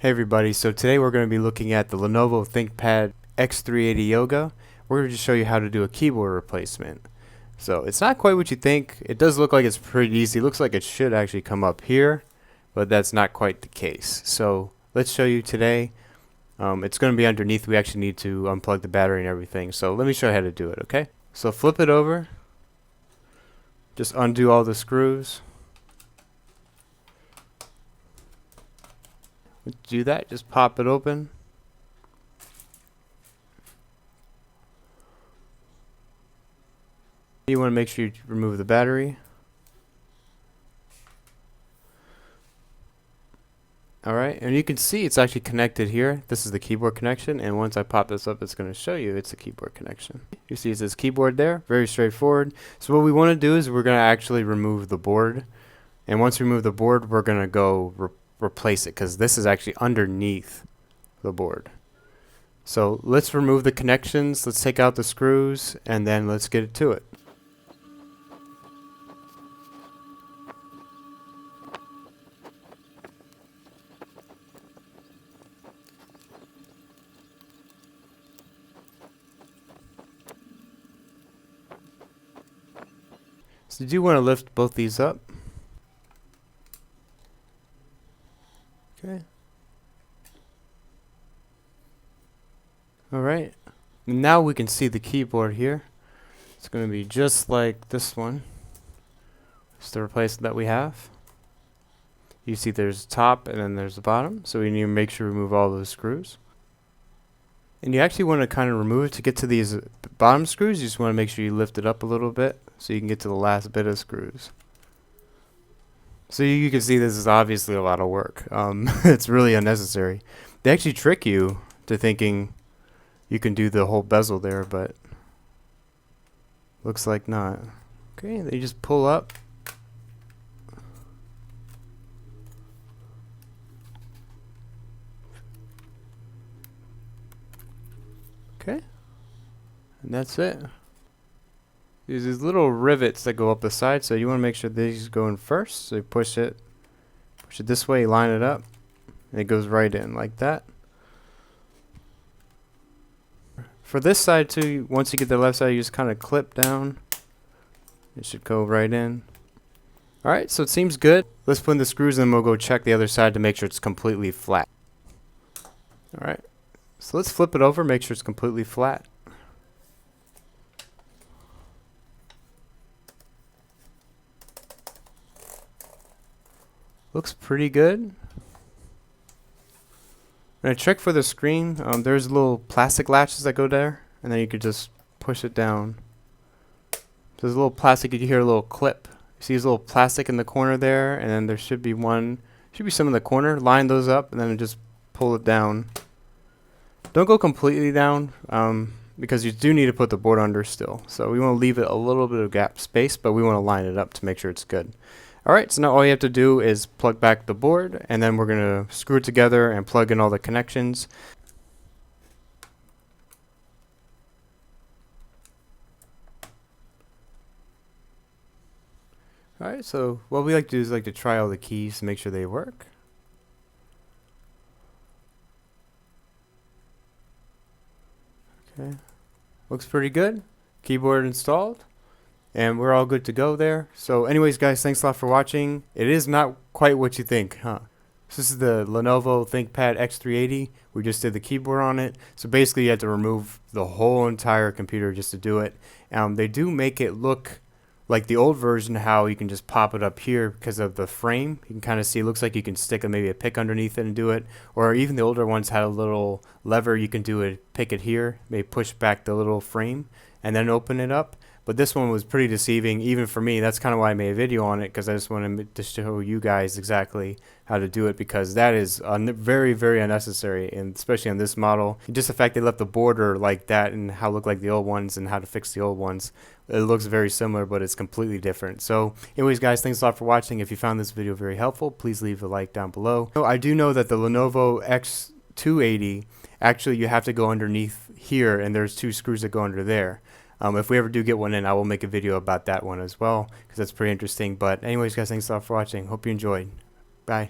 Hey everybody, so today we're going to be looking at the Lenovo Thinkpad X380 Yoga. We're going to just show you how to do a keyboard replacement. So it's not quite what you think. It does look like it's pretty easy. It looks like it should actually come up here, but that's not quite the case. So let's show you today. It's going to be underneath. We actually need to unplug the battery and everything. So let me show you how to do it, okay? So flip it over. Just undo all the screws. Do that, just pop it open. You want to make sure you remove the battery. Alright, and you can see it's actually connected here. This is the keyboard connection, and once I pop this up, it's going to show you it's a keyboard connection. You see it says keyboard there, very straightforward. So what we want to do is we're going to actually remove the board, and once we remove the board, we're going to go replace it, because this is actually underneath the board. So let's remove the connections, let's take out the screws, and then let's get to it. So you do want to lift both these up. Okay. Alright. Now we can see the keyboard here. It's going to be just like this one. It's the replacement that we have. You see there's the top and then there's the bottom. So we need to make sure we remove all those screws. And you actually want to kind of remove it to get to these bottom screws. You just want to make sure you lift it up a little bit so you can get to the last bit of screws. So you can see this is obviously a lot of work. It's really unnecessary. They actually trick you to thinking you can do the whole bezel there, but looks like not. Okay, then you just pull up. Okay, and that's it. There's these little rivets that go up the side, so you want to make sure these go in first. So you push it this way, line it up, and it goes right in like that. For this side too, once you get the left side, you just kind of clip down. It should go right in. Alright, so it seems good. Let's put in the screws and then we'll go check the other side to make sure it's completely flat. Alright, so let's flip it over, make sure it's completely flat. Looks pretty good. And a trick for the screen, there's little plastic latches that go there, and then you could just push it down. There's a little plastic, you can hear a little clip. You see this little plastic in the corner there, and then there should be some in the corner. Line those up, and then just pull it down. Don't go completely down, because you do need to put the board under still. So we want to leave it a little bit of gap space, but we want to line it up to make sure it's good. Alright, so now all you have to do is plug back the board, and then we're going to screw it together and plug in all the connections. Alright, so what we like to do is to try all the keys to make sure they work. Okay, looks pretty good. Keyboard installed. And we're all good to go there. So anyways, guys, thanks a lot for watching. It is not quite what you think, huh? So this is the Lenovo Thinkpad X380. We just did the keyboard on it. So basically you have to remove the whole entire computer just to do it. They do make it look like the old version, how you can just pop it up here because of the frame. You can kind of see it looks like you can stick maybe a pick underneath it and do it. Or even the older ones had a little lever you can do it, pick it here, maybe push back the little frame and then open it up. But this one was pretty deceiving, even for me. That's kind of why I made a video on it, because I just wanted to show you guys exactly how to do it, because that is very, very unnecessary, and especially on this model. Just the fact they left the border like that and how it looked like the old ones and how to fix the old ones. It looks very similar, but it's completely different. So anyways, guys, thanks a lot for watching. If you found this video very helpful, please leave a like down below. I do know that the Lenovo X280, actually you have to go underneath here, and there's two screws that go under there. If we ever do get one in, I will make a video about that one as well, because that's pretty interesting. But anyways, guys, thanks a lot for watching. Hope you enjoyed. Bye.